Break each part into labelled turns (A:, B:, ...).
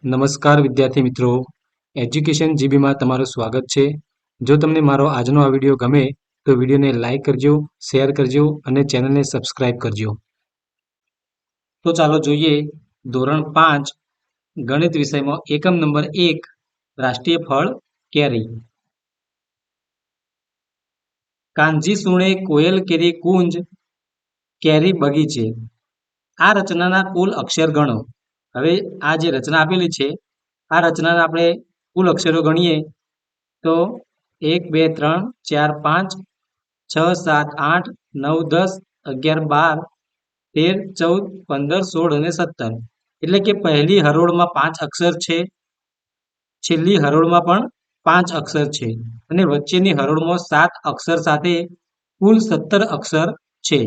A: નમસ્કાર વિદ્યાર્થી મિત્રો, એજ્યુકેશન જીબીમાં તમારું સ્વાગત છે. જો તમને મારો આજનો આ વિડીયો ગમે તો વિડીયોને લાઇક કરજો, શેર કરજો અને ચેનલને સબસ્ક્રાઇબ કરજો. તો ચાલો જોઈએ ધોરણ 5 ગણિત વિષયમાં એકમ નંબર 1 રાષ્ટ્રીય ફળ કેરી. કાનજી સુણે કોયલ કેરી કુંજ કેરી બગીચે. આ રચનાના કુલ અક્ષર ગણો. હવે આ જે રચના આપેલી છે આ રચનાના આપણે કુલ અક્ષરો ગણીએ તો 1 2 3 4 5 6 7 8 9 10 11 12 13 14 15 16 અને 17. એટલે કે પહેલી હરોળમાં 5 અક્ષર છે, છેલ્લી હરોળમાં પણ 5 અક્ષર છે અને વચ્ચેની હરોળમાં 7 અક્ષર સાથે કુલ 17 અક્ષર છે.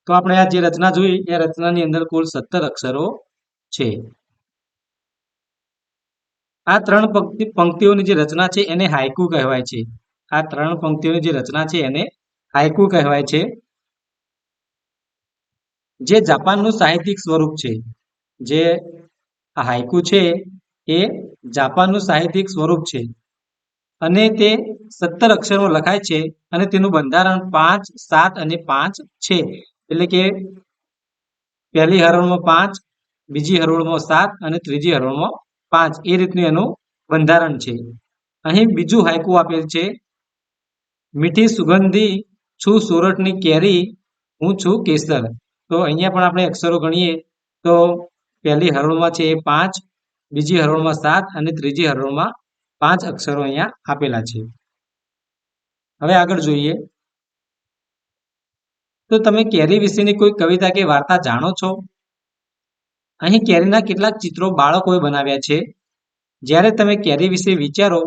A: તો આપણે આ જે રચના જોઈ એ રચનાની અંદર કુલ 17 અક્ષરો છે. આ 3 પંક્તિઓની જે રચના છે એને હાઇકુ કહેવાય છે. આ 3 પંક્તિઓની જે રચના છે એને હાઇકુ કહેવાય છે, જે જાપાનનું સાહિત્યિક સ્વરૂપ છે. જે આ હાઇકુ છે એ જાપાનનું સાહિત્યિક સ્વરૂપ છે અને તે 17 અક્ષરમાં લખાય છે અને તેનું બંધારણ 5 7 અને 5 છે. એટલે કે પહેલી હરોળમાં 5, બીજી હરોળમાં 7 અને ત્રીજી હરોળમાં 5 એ રીતનું એનું બંધારણ છે. અહીં બીજું હાઇકુ આપેલ છે, મીઠી સુગંધી છું સોરઠની કેરી, હું છું કેસર. તો અહીંયા પણ આપણે અક્ષરો ગણીએ તો પહેલી હરોળમાં છે એ 5, બીજી હરોળમાં 7 અને ત્રીજી હરોળમાં 5 અક્ષરો અહીંયા આપેલા છે. હવે આગળ જોઈએ તો તમે કેરી વિશેની કોઈ કવિતા કે વાર્તા જાણો છો? અહીં કેરીના કેટલાક ચિત્રો બાળકોએ બનાવ્યા છે. જ્યારે તમે કેરી વિશે વિચારો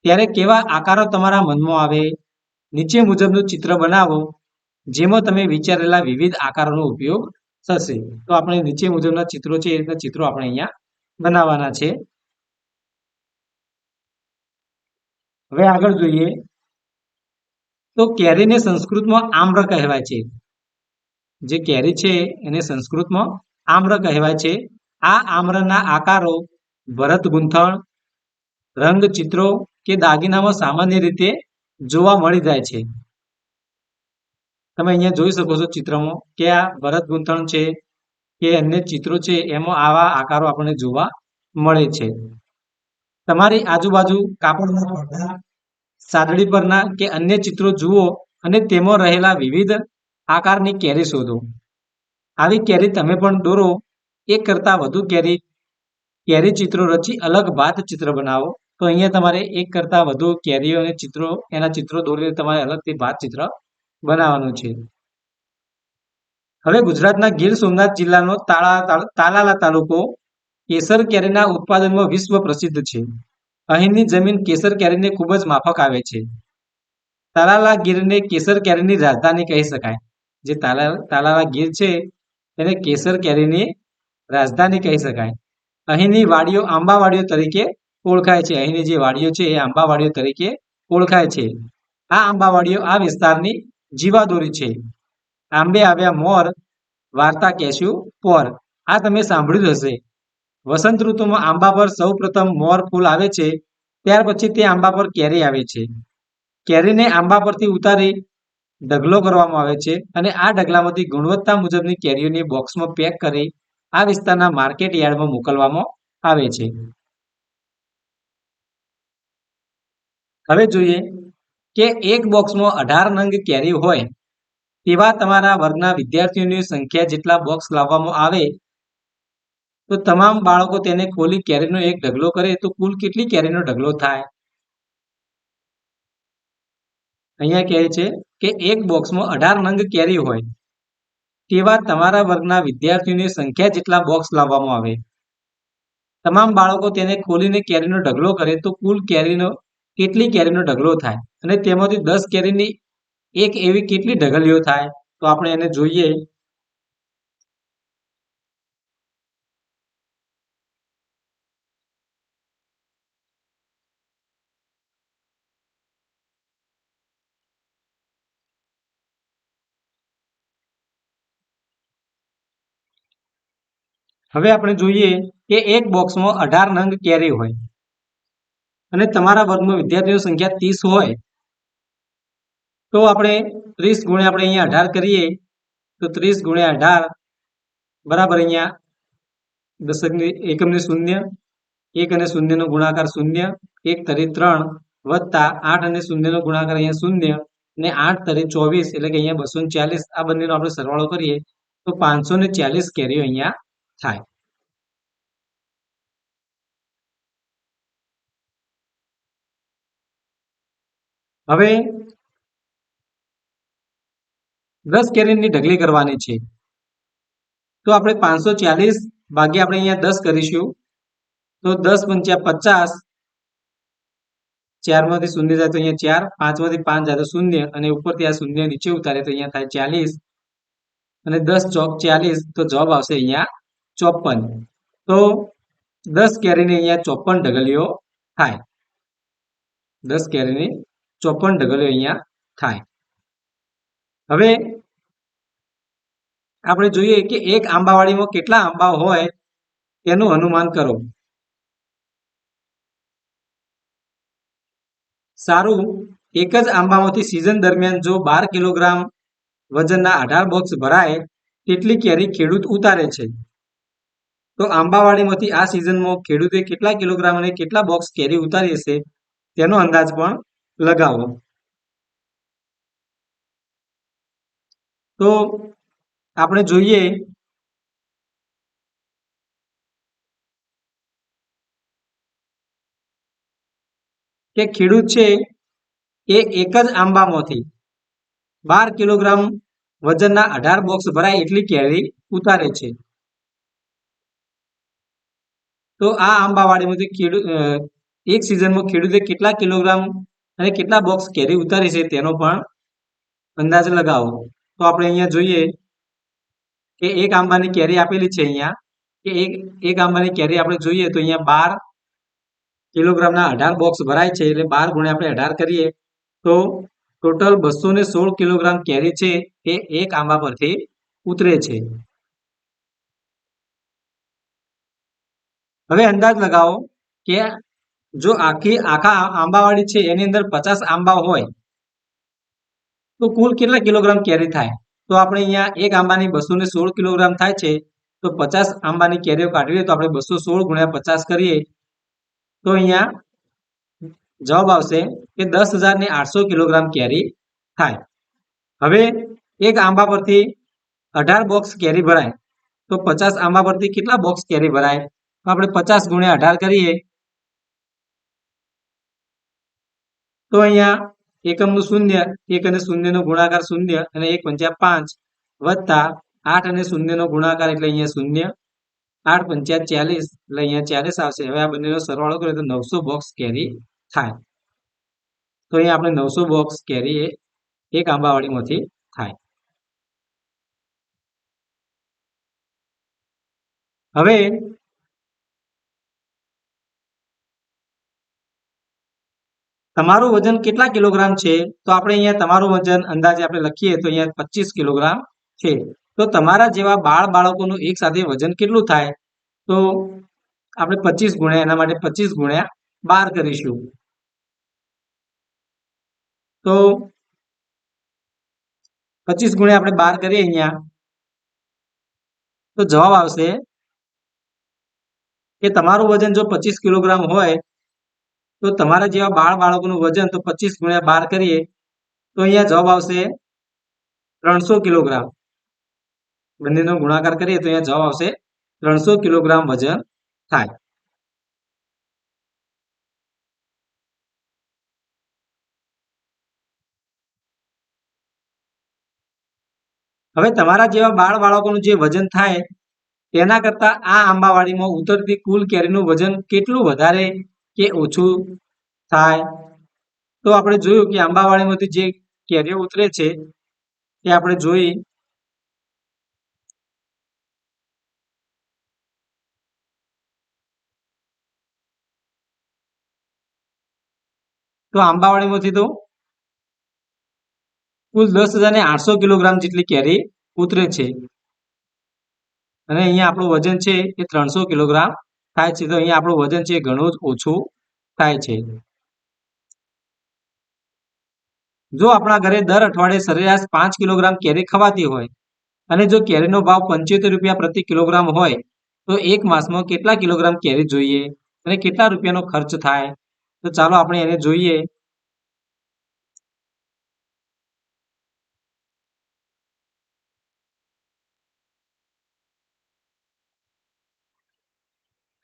A: ત્યારે કેવા આકારો તમારા મનમાં આવે? નીચે મુજબનું ચિત્ર બનાવો જેમાં તમે વિચારેલા વિવિધ આકારોનો ઉપયોગ થશે. તો આપણે નીચે મુજબના ચિત્રો છે એ રીતના ચિત્રો આપણે અહીંયા બનાવવાના છે. હવે આગળ જોઈએ તો કેરીને સંસ્કૃતમાં આમ્ર કહેવાય છે. જે કેરી છે એને સંસ્કૃતમાં આમ્ર કહેવાય છે. આ આમ્રના આકારો ભરત ગૂંથણ, રંગચિત્રો કે દાગીનામાં સામાન્ય રીતે જોવા મળી જાય છે. તમે અહીંયા જોઈ શકો છો ચિત્રમાં કે આ ભરત ગૂંથણ છે કે અન્ય ચિત્રો છે એમાં આવા આકારો આપણને જોવા મળે છે. તમારી આજુબાજુ કાપડના પડદા, સાદડી પરના કે અન્ય ચિત્રો જુઓ અને તેમાં રહેલા વિવિધ આકારની કેરી શોધો. આવી કેરી તમે પણ દોરો. એક કરતાં વધુ કેરી ચિત્રો રચી અલગ ભાત ચિત્ર બનાવો. તો અહીંયા તમારે એક કરતાં વધુ કેરીઓ અને ચિત્રો એના ચિત્રો દોરીને તમારે અલગથી ભાત ચિત્ર બનાવવાનું છે. હવે ગુજરાતના ગીર સોમનાથ જિલ્લાનો તાલાલા તાલુકો કેસર કેરીના ઉત્પાદનમાં વિશ્વ પ્રસિદ્ધ છે. અહીંની જમીન કેસર કેરીને ખૂબ જ માફક આવે છે. તાલાલા ગીરને કેસર કેરીની રાજધાની કહી શકાય. જે તાલાલા ગીર છે તેને કેસર કેરીની રાજધાની કહી શકાય. અહીંની વાડીઓ આંબાવાડીઓ તરીકે ઓળખાય છે. અહીંની જે વાડીઓ છે એ આંબાવાડીઓ તરીકે ઓળખાય છે. આ આંબાવાડીઓ આ વિસ્તારની જીવાદોરી છે. આંબે આવ્યા મોર, વાર્તા કહેશું પોર. આ તમે સાંભળ્યું જ હશે. વસંત ઋતુમાં આંબા પર સૌ પ્રથમ મોર ફૂલ આવે છે, ત્યાર પછી તે આંબા પર કેરી આવે છે. કેરીને આંબા પરથી ઉતારી ઢગલો કરવામાં આવે છે અને આ ઢગલામાંથી ગુણવત્તા મુજબની કેરીઓને બોક્સમાં પેક કરી આ વિસ્તારના માર્કેટ યાર્ડમાં મોકલવામાં આવે છે. હવે જોઈએ કે એક બોક્સમાં 18 નંગ કેરી હોય તેવા તમારા વર્ગના વિદ્યાર્થીઓની સંખ્યા જેટલા બોક્સ લાવવામાં આવે તો તમામ બાળકો તેને ખોલી કેરીનો એક ઢગલો કરે તો કુલ કેટલી કેરીનો ઢગલો થાય? અહીંયા કહે છે કે એક બોક્સમાં 18 નંગ કેરી હોય તેવા તમારા વર્ગના વિદ્યાર્થીઓની સંખ્યા જેટલા બોક્સ લાવવામાં આવે. તમામ બાળકો તેને ખોલીને કેરીનો ઢગલો કરે તો કુલ કેટલી કેરીનો ઢગલો થાય? અને તેમાંથી 10 કેરીની એક એવી કેટલી ઢગલીઓ થાય? તો આપણે એને જોઈએ. હવે આપણે જોઈએ કે એક બોક્સમાં 18 નંગ કેરી હોય અને તમારા વર્ગમાં વિદ્યાર્થીઓની સંખ્યા 30 હોય તો આપણે 30 ગુણ્યા આપણે અહીંયા 18 કરીએ તો 30 ગુણ્યા 18 બરાબર અહીંયા દશકની એકમની શૂન્ય, 1 અને શૂન્યનો ગુણાકાર 0, 1 તરી 3 વત્તા 8 અને શૂન્યનો ગુણાકાર અહીંયા 0 અને 8 તરી 24 એટલે કે અહીંયા 240. આ બંનેનો આપણે સરવાળો કરીએ તો 540 કેરીઓ અહીંયા થાય. હવે 10 કેરીની ઢગલી કરવાની છે તો આપણે 540 ભાગ્યા આપણે અહીંયા 10 કરીશું તો 10 પંચા 50, 4 માંથી શૂન્ય જાય તો અહીંયા 4, 5 માંથી 5 જાય તો 0 અને ઉપરથી આ શૂન્ય નીચે ઉતારે તો અહીંયા થાય 40 અને 10 ચોક 40 તો જવાબ આવશે અહીંયા 54. તો 10 કેરીની અહીંયા 54 ઢગલીઓ થાય. 10 કેરીની 54 ઢગલીઓ અહીંયા થાય. હવે આપણે જોઈએ કે એક આંબાવાડીમાં કેટલા આંબા હોય તેનું અનુમાન કરો. સારું, એક જ આંબામાંથી સિઝન દરમિયાન જો 12 કિલોગ્રામ વજનના 18 બોક્સ ભરાય તેટલી કેરી ખેડૂત ઉતારે છે તો આંબાવાડીમાંથી આ સિઝનમાં ખેડૂતે કેટલા કિલોગ્રામ અને કેટલા બોક્સ કેરી ઉતારી હશે તેનો અંદાજ પણ લગાવો. તો આપણે જોઈએ કે ખેડૂત છે એ એક જ આંબામાંથી 12 કિલોગ્રામ વજનના 18 બોક્સ ભરાય એટલી કેરી ઉતારે છે. તો આ આંબાવાડીમાંથી ખેડૂત એક સિઝનમાં ખેડૂતે કેટલા કિલોગ્રામ અને કેટલા બોક્સ કેરી ઉતારી છે તેનો પણ અંદાજ લગાવો. તો આપણે અહીંયા જોઈએ કે એક આંબાની કેરી આપેલી છે અહીંયા કે એક આંબાની કેરી આપણે જોઈએ તો અહીંયા 12 કિલોગ્રામના 18 બોક્સ ભરાય છે એટલે 12 ગુણ્યા આપણે 18 કરીએ તો ટોટલ 216 કિલોગ્રામ કેરી છે એ એક આંબા પરથી ઉતરે છે. હવે અંદાજ લગાવો કે જો આખા આંબાવાડી છે એની અંદર 50 આંબા હોય તો કુલ કેટલા કિલોગ્રામ કેરી થાય. તો આપણે અહીંયા એક આંબાની 216 કિલોગ્રામ થાય છે તો 50 આંબાની કેરીઓ કાઢીએ તો આપણે 216 ગુણ્યા 50 કરીએ તો અહીંયા જવાબ આવશે કે 10,800 કિલોગ્રામ કેરી થાય. હવે એક આંબા પરથી 18 બોક્સ કેરી ભરાય તો 50 આંબા પરથી કેટલા બોક્સ કેરી ભરાય તો આપણે 50 ગુણ્યા 18 કરીએ તો અહીંયા એકમનું શૂન્ય, 1 અને શૂન્યનો ગુણાકાર 0 અને 1 પંચા 5 વત્તા 8 અને શૂન્યનો ગુણાકાર એટલે અહીંયા 0, 8 પંચા 40 એટલે અહીંયા 40 આવશે. હવે આ બંનેનો સરવાળો કરીએ તો 900 બોક્સ કેરી થાય. તો અહીંયા આપણે 900 બોક્સ કેરી એક આંબાવાડીમાંથી થાય. હવે તમારું વજન કેટલા કિલોગ્રામ છે તો આપણે અહીંયા તમારું વજન અંદાજે આપણે લખીએ તો અહીંયા 25 કિલોગ્રામ છે. તો તમારા જેવા બાળકોનું એક સાથે વજન કેટલું થાય તો આપણે 25 ગુણ્યા એના માટે 25 ગુણ્યા 12 કરીશું. તો 25 ગુણ્યા આપણે 12 કરીએ અહીંયા તો જવાબ આવશે કે તમારું વજન જો 25 કિલોગ્રામ હોય તો તમારા જેવા બાળકોનું વજન તો 25 ગુણ્યા 12 કરીએ તો અહીંયા જવાબ આવશે 300 કિલોગ્રામ. બંનેનો ગુણાકાર કરીએ તો અહીંયા જવાબ આવશે 300 કિલોગ્રામ વજન થાય. હવે તમારા જેવા બાળકોનું જે વજન થાય તેના કરતા આ આંબાવાડીમાં ઉતરતી કુલ કેરીનું વજન કેટલું વધારે કે ઓછું થાય. તો આપણે જોયું કે આંબાવાડીમાંથી જે કેરીઓ ઉતરે છે એ આપણે જોઈ તો આંબાવાડીમાંથી તો કુલ 10,800 કિલોગ્રામ જેટલી કેરી ઉતરે છે અને અહીંયા આપણું વજન છે એ 300 કિલોગ્રામ થાય છે. તો અહીંયા આપણું વજન છે એ ઘણું જ ઓછું થાય છે. જો આપણા ઘરે દર અઠવાડિયે સરેરાશ 5 કિલોગ્રામ કેરી ખવાતી હોય અને જો કેરીનો ભાવ 75 રૂપિયા પ્રતિ કિલોગ્રામ હોય તો એક માસમાં કેટલા કિલોગ્રામ કેરી જોઈએ અને કેટલા રૂપિયાનો ખર્ચ થાય? તો ચાલો આપણે એને જોઈએ.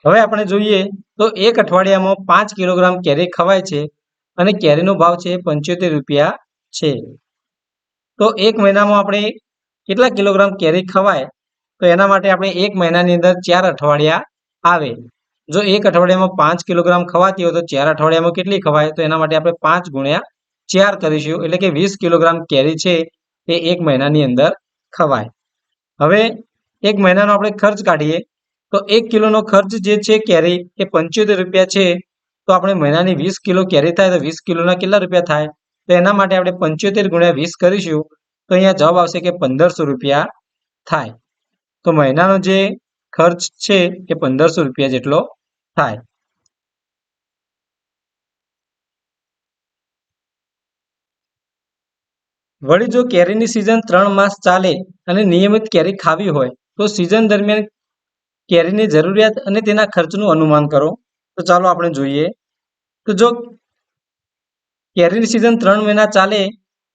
A: હવે આપણે જોઈએ તો એક અઠવાડિયામાં 5 કિલોગ્રામ કેરી ખવાય છે અને કેરીનો ભાવ છે 75 રૂપિયા છે. તો એક મહિનામાં આપણે કેટલા કિલોગ્રામ કેરી ખવાય? તો એના માટે આપણે એક મહિનાની અંદર 4 અઠવાડિયા આવે. જો એક અઠવાડિયામાં 5 કિલોગ્રામ ખવાતી હોય તો 4 અઠવાડિયામાં કેટલી ખવાય? તો એના માટે આપણે 5 ગુણ્યા 4 કરીશું, એટલે કે 20 કિલોગ્રામ કેરી છે એ એક મહિનાની અંદર ખવાય. હવે એક મહિનાનો આપણે ખર્ચ કાઢીએ તો 1 કિલોનો ખર્ચ જે છે કેરી એ 75 રૂપિયા છે. તો આપણે મહિનાની 20 કિલો કેરી થાય તો 20 કિલોના કેટલા રૂપિયા થાય? તો એના માટે આપણે 75 ગુણ્યા 20 કરીશું તો અહીંયા જવાબ આવશે કે 1500 રૂપિયા થાય. તો મહિનાનો જે ખર્ચ છે એ 1500 રૂપિયા જેટલો થાય. વળી જો કેરીની સિઝન 3 માસ ચાલે અને નિયમિત કેરી ખાવી હોય તો સિઝન દરમિયાન કેરીની જરૂરિયાત અને તેના ખર્ચનું અનુમાન કરો. તો ચાલો આપણે જોઈએ. તો જો કેરીની સિઝન 3 મહિના ચાલે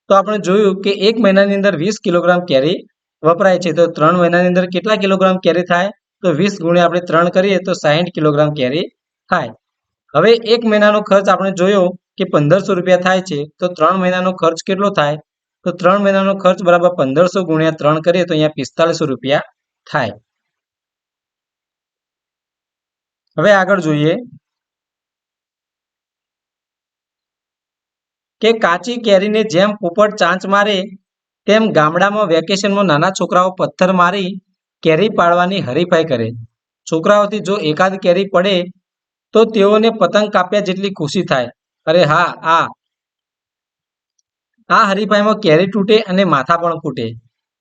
A: તો આપણે જોયું કે એક મહિનાની અંદર 20 કિલોગ્રામ કેરી વપરાય છે. તો 3 મહિનાની અંદર કેટલા કિલોગ્રામ કેરી થાય? તો 20 ગુણ્યા આપણે 3 કરીએ તો 60 કિલોગ્રામ કેરી થાય. હવે એક મહિનાનો ખર્ચ આપણે જોયો કે 1500 રૂપિયા થાય છે. તો 3 મહિનાનો ખર્ચ કેટલો થાય? તો 3 મહિનાનો ખર્ચ બરાબર 1500 ગુણ્યા 3 કરીએ તો અહીંયા 4500 રૂપિયા થાય. હવે આગળ જોઈએ કે કાચી કેરીને જેમ પોપટ ચાંચ મારે તેમ ગામડામાં વેકેશનમાં નાના છોકરાઓ પથ્થર મારી કેરી પાડવાની હરીફાઈ કરે. છોકરાઓથી જો એકાદ કેરી પડે તો તેઓને પતંગ કાપ્યા જેટલી ખુશી થાય. અરે હા, આ હરીફાઈમાં કેરી તૂટે અને માથા પણ ફૂટે.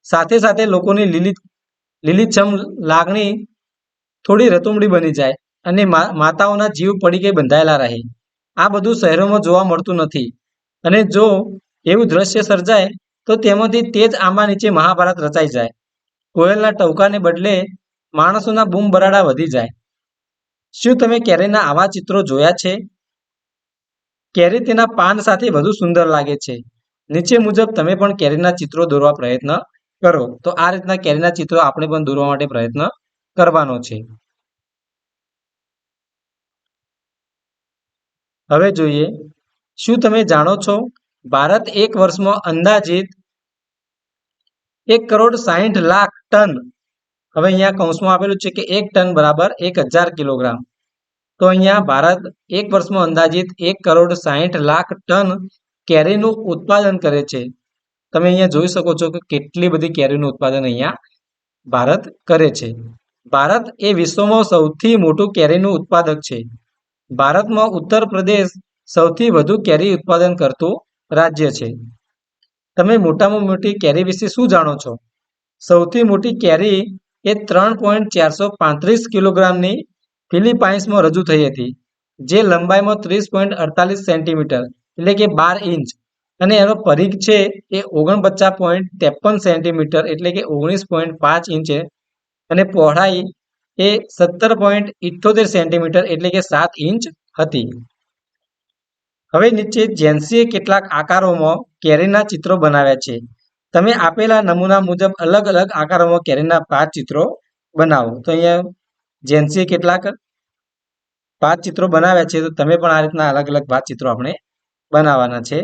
A: સાથે સાથે લોકોની લીલીછમ લાગણી થોડી રતુમડી બની જાય અને માતાઓના જીવ પડીકે બંધાયેલા રહે. આ બધું શહેરોમાં જોવા મળતું નથી. અને જો એવું દ્રશ્ય સર્જાય તો તેમાંથી તે જ આંબા નીચે મહાભારત રચાઈ જાય. કોયલના ટહુકાને બદલે માણસોના બૂમ બરાડા વધી જાય. શું તમે કેરીના આવા ચિત્રો જોયા છે? કેરી તેના પાન સાથે વધુ સુંદર લાગે છે. નીચે મુજબ તમે પણ કેરીના ચિત્રો દોરવા પ્રયત્ન કરો. તો આ રીતના કેરીના ચિત્રો આપણે પણ દોરવા માટે પ્રયત્ન કરવાનો છે. હવે જોઈએ, શું તમે જાણો છો ભારત એક વર્ષમાં અંદાજિત 1,60,00,000 ટન, હવે અહીંયા કૌંસમાં આપેલું છે કે 1 ટન બરાબર 1000 કિલોગ્રામ. તો અહીંયા ભારત એક વર્ષમાં અંદાજિત 1,60,00,000 ટન કેરીનું ઉત્પાદન કરે છે. તમે અહીંયા જોઈ શકો છો કે કેટલી બધી કેરીનું ઉત્પાદન અહીંયા ભારત કરે છે. ભારત એ વિશ્વમાં સૌથી મોટું કેરીનું ઉત્પાદક છે. ભારતમાં ઉત્તર પ્રદેશ સૌથી વધુ કેરી ઉત્પાદન કરતું રાજ્ય છે. તમે મોટામાં મોટી કેરી વિશે શું જાણો છો? સૌથી મોટી કેરી એ 3,435 કિલોગ્રામની ફિલિપાઇન્સમાં રજૂ થઈ હતી, જે લંબાઈમાં 30,48 સેન્ટીમીટર એટલે કે 12 ઇંચ અને એનો પરિઘ છે એ 49,53 સેન્ટીમીટર એટલે કે 19,5 ઇંચ અને પહોળાઈ એ 17,78 સેન્ટીમીટર એટલે કે 7 ઇંચ હતી. હવે નીચે જેન્સીએ કેટલાક આકારોમાં કેરીના ચિત્રો બનાવ્યા છે. તમે આપેલા નમૂના મુજબ અલગ અલગ આકારોમાં કેરીના 5 ચિત્રો બનાવો. તો અહીંયા જેન્સીએ કેટલાક 5 ચિત્રો બનાવ્યા છે. તો તમે પણ આ રીતના અલગ અલગ 5 ચિત્રો આપણે બનાવવાના છે.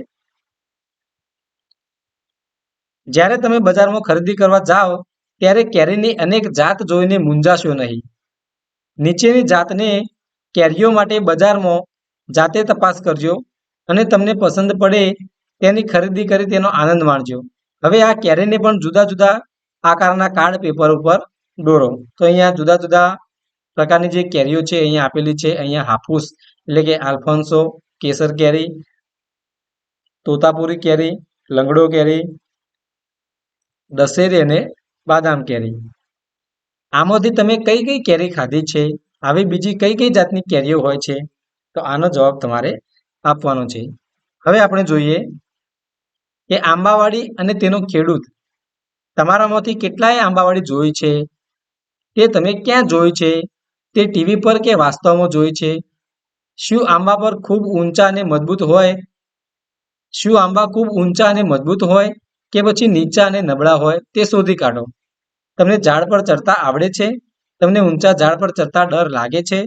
A: જ્યારે તમે બજારમાં ખરીદી કરવા જાઓ ત્યારે કેરીની અનેક જાત જોઈને મૂંઝાશો નહીં. નીચેની જાતને કેરીઓ માટે બજારમાં જાતે તપાસ કરજો અને તમને પસંદ પડે તેની ખરીદી કરી તેનો આનંદ માણજો. હવે આ કેરીને પણ જુદા જુદા આકારના કાર્ડ પેપર ઉપર દોરો. તો અહીંયા જુદા જુદા પ્રકારની જે કેરીઓ છે અહીંયા આપેલી છે. અહીંયા હાફૂસ એટલે કે આલ્ફોન્સો, કેસર કેરી, તોતાપુરી કેરી, લંગડો કેરી, દશેરી અને બાદામ કેરી. આમાંથી તમે કઈ કઈ કેરી ખાધી છે? આવી બીજી કઈ કઈ જાતની કેરીઓ હોય છે? તો આનો જવાબ તમારે આપવાનો છે. હવે આપણે જોઈએ કે આંબાવાડી અને તેનો ખેડૂત. તમારામાંથી કેટલાએ આંબાવાડી જોઈ છે? તે તમે ક્યાં જોઈ છે? તે ટીવી પર કે વાસ્તવમાં જોઈ છે? શું આંબા પર ખૂબ ઊંચા અને મજબૂત હોય? શું આંબા ખૂબ ઊંચા અને મજબૂત હોય કે પછી નીચા અને નબળા હોય તે શોધી કાઢો. તમને ઝાડ પર ચડતા આવડે છે? તમને ઊંચા ઝાડ પર ચડતા ડર લાગે છે?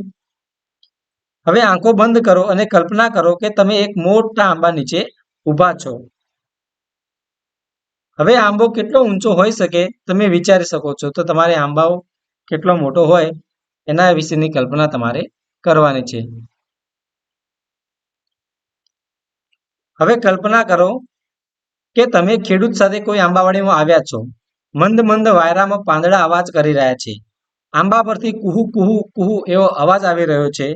A: હવે આંખો બંધ કરો અને કલ્પના કરો કે તમે એક મોટા આંબા નીચે ઊભા છો. હવે આંબો કેટલો ઊંચો હોઈ શકે તમે વિચારી શકો છો. તો તમારે આંબાઓ કેટલો મોટો હોય એના વિશેની કલ્પના તમારે કરવાની છે. હવે કલ્પના કરો કે તમે ખેડૂત સાથે કોઈ આંબાવાડીમાં આવ્યા છો. મંદ મંદ વાયરામાં પાંદડા અવાજ કરી રહ્યા છે. આંબા પરથી કુહુ કુહુ કુહુ એવો અવાજ આવી રહ્યો છે.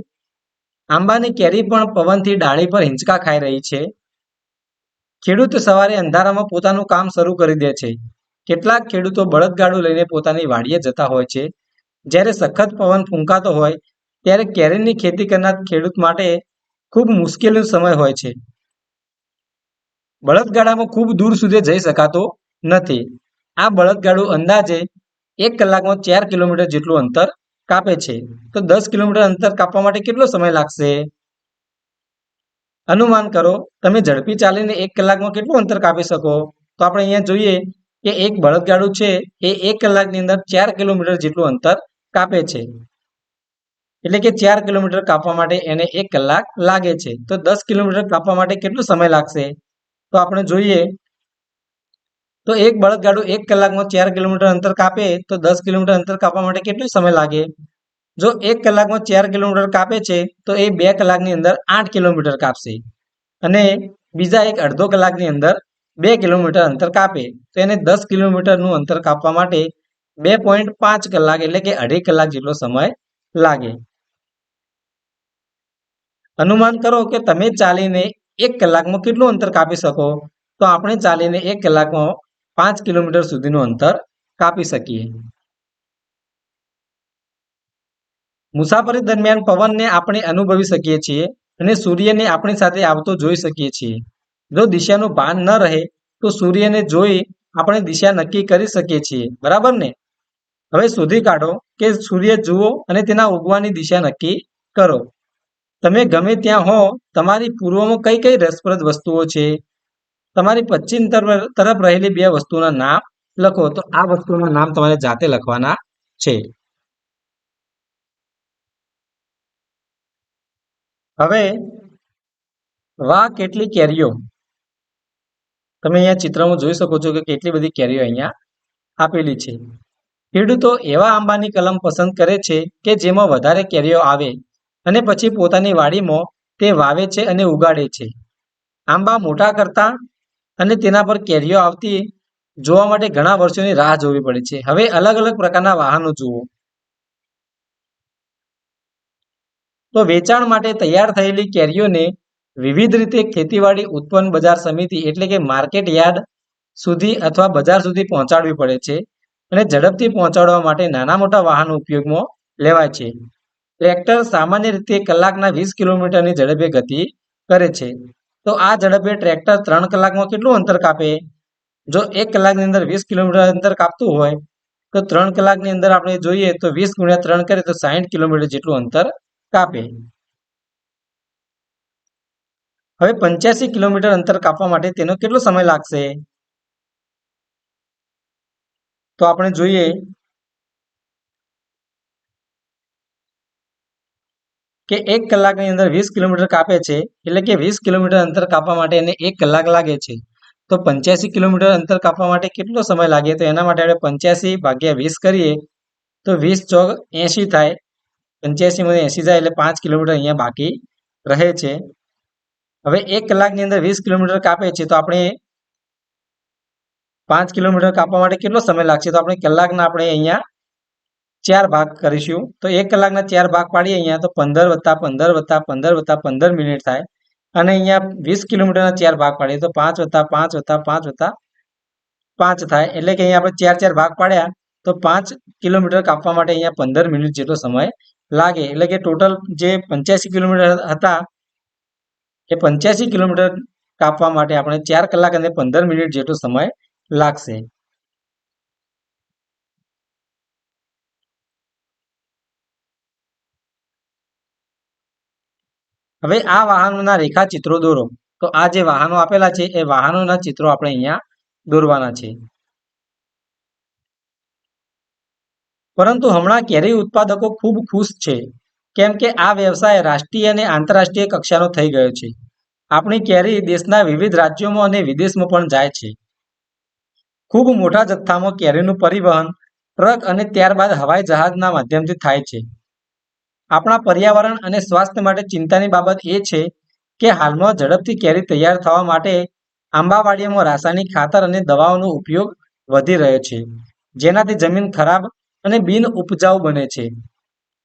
A: આંબાની કેરી પણ પવનથી ડાળી પર હિંચકા ખાઈ રહી છે. ખેડૂત સવારે અંધારામાં પોતાનું કામ શરૂ કરી દે છે. કેટલાક ખેડૂતો બળદગાડું લઈને પોતાની વાડીએ જતા હોય છે. જ્યારે સખત પવન ફૂંકાતો હોય ત્યારે કેરીની ખેતી કરનાર ખેડૂત માટે ખૂબ મુશ્કેલીનો સમય હોય છે. બળદગાડામાં ખૂબ દૂર સુધી જઈ શકાતો નથી. આ બળદગાડું અંદાજે 1 કલાકમાં 4 કિલોમીટર જેટલું અંતર કાપે છે. તો 10 કિલોમીટર અંતર કાપવા માટે કેટલો સમય લાગશે? અનુમાન કરો તમે ઝડપી ચાલીને 1 કલાકમાં કેટલું અંતર કાપી શકો? તો આપણે અહીંયા જોઈએ કે એક બળદગાડું છે એ 1 કલાકની અંદર 4 કિલોમીટર જેટલું અંતર કાપે છે. એટલે કે 4 કિલોમીટર કાપવા માટે એને 1 કલાક લાગે છે. તો 10 કિલોમીટર કાપવા માટે કેટલો સમય લાગશે? તો આપણે જોઈએ તો એક બળદગાડું 1 કલાકમાં 4 કિલોમીટર અંતર કાપે તો 10 કિલોમીટર અંતર કાપવા માટે કેટલો સમય લાગે? જો 1 કલાકમાં 4 કિલોમીટર કાપે છે તો એ 2 કલાકની અંદર 8 કિલોમીટર કાપશે. અને બીજા એક અડધો કલાકની અંદર 2 કિલોમીટર અંતર કાપે તો એને 10 કિલોમીટરનું અંતર કાપવા માટે 2.5 કલાક એટલે કે 2.5 કલાક જેટલો સમય લાગે. અનુમાન કરો કે તમે ચાલીને 1 કલાકમાં કેટલું અંતર કાપી શકો? તો આપણે ચાલીને 1 કલાકમાં 5 કિલોમીટર સુધીનું અંતર કાપી શકીએ. મુસાફરી દરમિયાન પવનને આપણે અનુભવી શકીએ છીએ અને સૂર્યને આપણી સાથે આવતો જોઈ શકીએ છીએ. જો દિશાનું ભાન ન રહે તો સૂર્યને જોઈ આપણે દિશા નક્કી કરી શકીએ છીએ. બરાબર ને? હવે શોધી કાઢો કે સૂર્ય જુઓ અને તેના ઉગવાની દિશા નક્કી કરો. તમે ગમે ત્યાં હો તમારી પૂર્વમાં કઈ કઈ રસપ્રદ વસ્તુઓ છે? તમારી પશ્ચિમ તરફ રહેલી 2 વસ્તુઓના નામ લખો. તો આ વસ્તુઓના નામ તમારે જાતે લખવાના છે. હવે વાહ કેટલી કેરીઓ. તમે અહીંયા ચિત્રમાં જોઈ શકો છો કે કેટલી બધી કેરીઓ અહીંયા આપેલી છે. ખેડૂતો એવા આંબાની કલમ પસંદ કરે છે કે જેમાં વધારે કેરીઓ આવે અને પછી પોતાની વાડીમાં તે વાવે છે અને ઉગાડે છે. આંબા મોટા કરતા અને તેના પર કેરીઓ આવતી જોવા માટે ઘણા વર્ષોની રાહ જોવી પડે છે. હવે અલગ અલગ પ્રકારના વાહનો જુઓ. તો વેચાણ માટે તૈયાર થયેલી કેરીઓને વિવિધ રીતે ખેતીવાડી ઉત્પન્ન બજાર સમિતિ એટલે કે માર્કેટ યાર્ડ સુધી અથવા બજાર સુધી પહોંચાડવી પડે છે. અને ઝડપથી પહોંચાડવા માટે નાના મોટા વાહનો ઉપયોગમાં લેવાય છે. ટ્રેક્ટર સામાન્ય રીતે કલાકના 20 કિલોમીટરની ઝડપે ગતિ કરે છે. તો આ ઝડપે ટ્રેક્ટર 3 કલાકમાં કેટલું અંતર કાપે? જો 1 કલાકની અંદર 20 કિલોમીટર અંતર કાપતું હોય તો 3 કલાકની અંદર આપણે જોઈએ તો 20 ગુણ્યા 3 કરીએ તો 60 કિલોમીટર જેટલું અંતર કાપે. હવે 85 કિલોમીટર અંતર કાપવા માટે તેનો કેટલો સમય લાગશે? તો આપણે જોઈએ કે 1 કલાકની અંદર 20 કિલોમીટર કાપે છે એટલે કે 20 કિલોમીટર અંતર કાપવા માટે એને 1 કલાક લાગે છે. તો 85 કિલોમીટર અંતર કાપવા માટે કેટલો સમય લાગે? તો એના માટે આપણે 85 ભાગ્યા 20 કરીએ તો 20 ચોક 80 થાય. 85 માંથી 80 જાય એટલે 5 કિલોમીટર અહીંયા બાકી રહે છે. હવે 1 કલાકની અંદર 20 કિલોમીટર કાપે છે તો આપણે 5 કિલોમીટર કાપવા માટે કેટલો સમય લાગશે? તો આપણે કલાકના આપણે અહીંયા 4 ભાગ કરીશું. તો 1 કલાકના 4 ભાગ પાડીએ અહીંયા તો 15 વત્તા 15 વત્તા 15 વત્તા 15 મિનિટ થાય. અને અહીંયા 20 કિલોમીટરના 4 ભાગ પાડીએ તો 5 વત્તા 5 વત્તા 5 વત્તા 5 થાય. એટલે કે અહીંયા આપણે 4 ભાગ પાડ્યા તો 5 કિલોમીટર કાપવા માટે અહીંયા 15 મિનિટ જેટલો સમય લાગે. એટલે કે ટોટલ જે 85 કિલોમીટર હતા એ 85 કિલોમીટર કાપવા માટે આપણે 4 કલાક અને 15 મિનિટ જેટલો સમય લાગશે. હવે આ વાહનોના રેખાચિત્રો દોરો. તો આ જે વાહનો આપેલા છે એ વાહનોના ચિત્રો આપણે અહીંયા દોરવાના છે. પરંતુ હમણાં કેરી ઉત્પાદકો ખૂબ ખુશ છે, કેમ કે આ વ્યવસાય રાષ્ટ્રીય અને આંતરરાષ્ટ્રીય કક્ષાનો થઈ ગયો છે. આપણી કેરી દેશના વિવિધ રાજ્યોમાં અને વિદેશમાં પણ જાય છે. ખૂબ મોટા જથ્થામાં કેરીનું પરિવહન ટ્રક અને ત્યારબાદ હવાઈ જહાજના માધ્યમથી થાય છે. આપણા પર્યાવરણ અને સ્વાસ્થ્ય માટે ચિંતાની બાબત એ છે કે હાલમાં ઝડપથી કેરી તૈયાર થવા માટે આંબાવાડીઓમાં રાસાયણિક ખાતર અને દવાઓનો ઉપયોગ વધી રહ્યો છે, જેનાથી જમીન ખરાબ અને બિન ઉપજાઉ બને છે.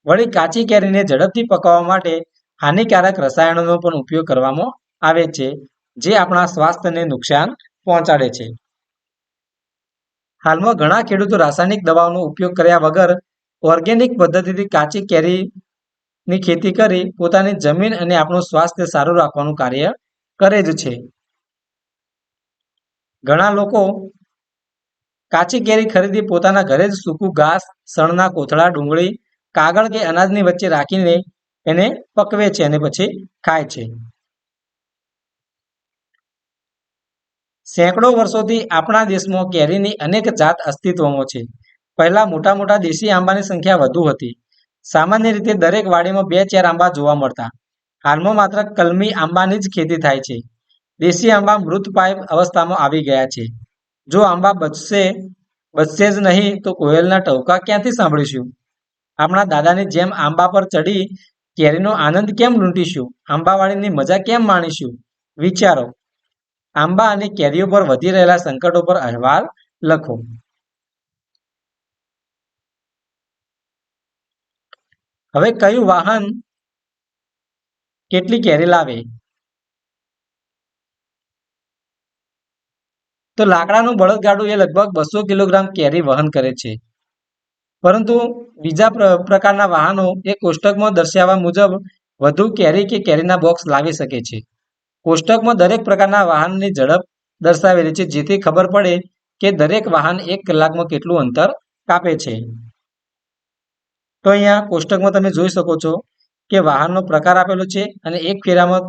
A: વળી કાચી કેરીને ઝડપથી પકાવવા માટે હાનિકારક રસાયણોનો પણ ઉપયોગ કરવામાં આવે છે, જે આપણા સ્વાસ્થ્યને નુકસાન પહોંચાડે છે. હાલમાં ઘણા ખેડૂતો રાસાયણિક દવાઓનો ઉપયોગ કર્યા વગર ઓર્ગેનિક પદ્ધતિથી કાચી કેરીની ખેતી કરી પોતાની જમીન અને આપણું સ્વાસ્થ્ય સારું રાખવાનું કાર્ય કરે જ છે. ઘણા લોકો કાચી કેરી ખરીદી પોતાના ઘરે જ સૂકું ઘાસ, શણના કોથળા, ડુંગળી, કાગળ કે અનાજની વચ્ચે રાખીને એને પકવે છે અને પછી ખાય છે. સેંકડો વર્ષોથી આપણા દેશમાં કેરીની અનેક જાત અસ્તિત્વમાં છે. પહેલા મોટા મોટા દેશી આંબાની સંખ્યા વધુ હતી. સામાન્ય રીતે દરેક વાડીમાં 2-4 આંબા જોવા મળતા. હાલમાં માત્ર કલમી આંબાની જ ખેતી થાય છે. દેશી આંબા મૃતપ્રાય અવસ્થામાં આવી ગયા છે. જો આંબા બચશે જ નહીં તો કોયલના ટહુકા ક્યાંથી સાંભળીશું? આપણા દાદાની જેમ આંબા પર ચડી કેરીનો આનંદ કેમ લૂંટીશું? આંબાવાડીની મજા કેમ માણીશું? વિચારો. આંબા અને કેરીઓ પર વધી રહેલા સંકટો પર અહેવાલ લખો. હવે કયું વાહન કેટલી કેરી લાવે? તો લાકડાનું બળદગાડું એ લગભગ 200 કિલોગ્રામ કેરી વહન કરે છે. પરંતુ બીજા પ્રકારના વાહનો એ કોષ્ટકમાં દર્શાવ્યા મુજબ વધુ કેરી કે કેરીના બોક્સ લાવી શકે છે. કોષ્ટકમાં દરેક પ્રકારના વાહનની ઝડપ દર્શાવેલી છે, જેથી ખબર પડે કે દરેક વાહન 1 કલાકમાં કેટલું અંતર કાપે છે. તો અહીંયા કોષ્ટકમાં તમે જોઈ શકો છો કે વાહનનો પ્રકાર આપેલો છે અને એક ફેરામાં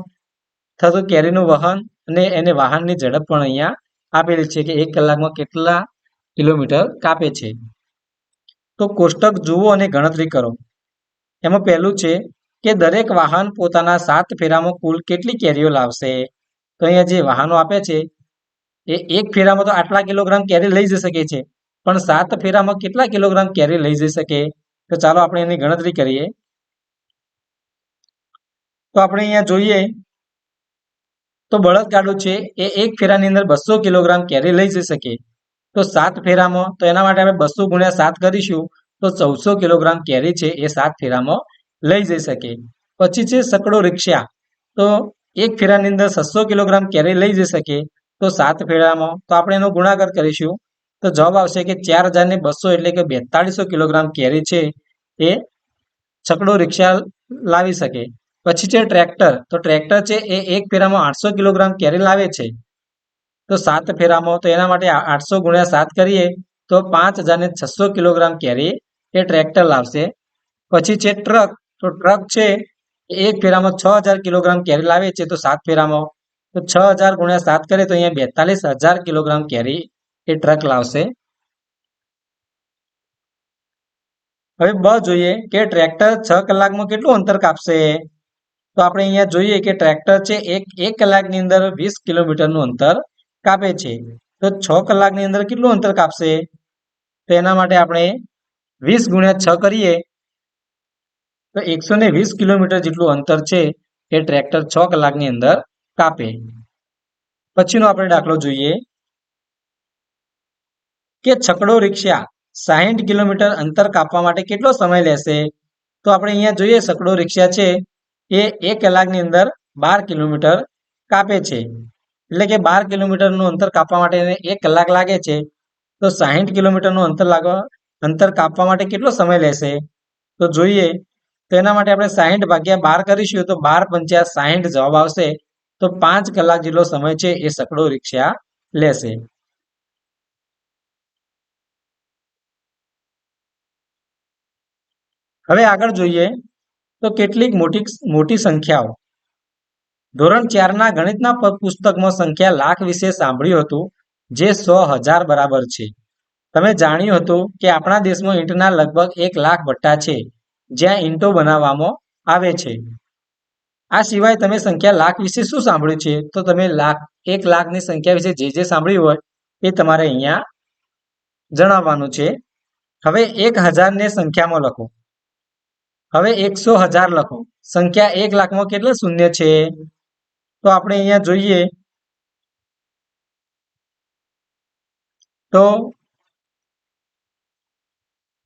A: થતું કેરીનું વહન અને એને વાહનની ઝડપ પણ અહીંયા આપેલી છે કે 1 કલાકમાં કેટલા કિલોમીટર કાપે છે. તો કોષ્ટક જુઓ અને ગણતરી કરો. એમાં પહેલું છે કે દરેક વાહન પોતાના 7 ફેરામાં કુલ કેટલી કેરીઓ લાવશે? તો અહીંયા જે વાહનો આપે છે એ 1 ફેરામાં તો આટલા કિલોગ્રામ કેરી લઈ જઈ શકે છે, પણ 7 ફેરામાં કેટલા કિલોગ્રામ કેરી લઈ જઈ શકે? તો ચાલો આપણે એની ગણતરી કરીએ. તો આપણે અહીંયા જોઈએ તો બળદગાડું છે એ 1 ફેરાની અંદર 200 કિલોગ્રામ કેરી લઈ જઈ શકે. તો 7 ફેરામાં, તો એના માટે આપણે 200 ગુણ્યા 7 કરીશું તો 1400 કિલોગ્રામ કેરી છે એ 7 ફેરામાં લઈ જઈ શકે. પછી છે સકડો રિક્ષા. તો 1 ફેરાની અંદર 600 કિલોગ્રામ કેરી લઈ જઈ શકે. તો 7 ફેરામાં, તો આપણે એનો ગુણાકાર કરીશું તો જવાબ આવશે કે 4200 એટલે કે 4200 કિલોગ્રામ કેરી છે એ છકડો રિક્ષા લાવી શકે. પછી છે ટ્રેક્ટર. તો ટ્રેક્ટર છે એ 1 ફેરામાં 800 કિલોગ્રામ કેરી લાવે છે. તો 7 ફેરામાં, તો એના માટે 800 ગુણ્યા 7 કરીએ તો 5600 કિલોગ્રામ કેરી એ ટ્રેક્ટર લાવશે. પછી છે ટ્રક. તો ટ્રક છે એ 1 ફેરામાં 6000 કિલોગ્રામ કેરી લાવે છે. તો 7 ફેરામાં, તો 6000 ગુણ્યા 7 કરીએ તો અહીંયા 42000 કિલોગ્રામ કેરી એ ટ્રક લાવશે. હવે બ જોઈએ કે ટ્રેક્ટર 6 કલાકમાં કેટલું અંતર કાપશે? તો આપણે અહીંયા જોઈએ કે ટ્રેક્ટર છે એક કલાકની અંદર 20 કિલોમીટરનું અંતર કાપે છે. તો 6 કલાકની અંદર કેટલું અંતર કાપશે? તો એના માટે આપણે 20 ગુણ્યા 6 કરીએ તો 120 કિલોમીટર જેટલું અંતર છે એ ટ્રેક્ટર 6 કલાકની અંદર કાપે. પછીનો આપણે દાખલો જોઈએ કે છકડો રિક્ષા 60 કિલોમીટર અંતર કાપવા માટે કેટલો સમય લેશે? તો આપણે અહીંયા જોઈએ છકડો રિક્ષા છે એ 1 કલાકની અંદર 12 કિલોમીટર કાપે છે. એટલે કે 12 કિલોમીટરનું અંતર કાપવા માટે એને 1 કલાક લાગે છે. તો 60 કિલોમીટરનું અંતર અંતર કાપવા માટે કેટલો સમય લેશે? તો જોઈએ, તો એના માટે આપણે 60 ભાગ્યા 12 કરીશું તો 12 પંચા 60 જવાબ આવશે. તો 5 કલાક જેટલો સમય છે એ સકડો રિક્ષા લેશે. હવે આગળ જોઈએ તો કેટલીક મોટી સંખ્યાઓ. ધોરણ 4 ના ગણિતના પુસ્તકમાં સંખ્યા લાખ વિશે સાંભળ્યું હતું, જે 100,000 બરાબર છે. તમે જાણ્યું હતું કે આપણા દેશમાં ઈંટના લગભગ 1 લાખ ભઠ્ઠા છે જ્યાં ઈંટો બનાવવામાં આવે છે. આ સિવાય તમે સંખ્યા લાખ વિશે શું સાંભળ્યું છે? તો તમે 1 લાખની સંખ્યા વિશે જે સાંભળ્યું હોય એ તમારે અહીંયા જણાવવાનું છે. હવે 1,000 ને સંખ્યામાં લખો. હવે 100,000 લખો. સંખ્યા 1 લાખમાં કેટલા શૂન્ય છે? તો આપણે અહીંયા જોઈએ તો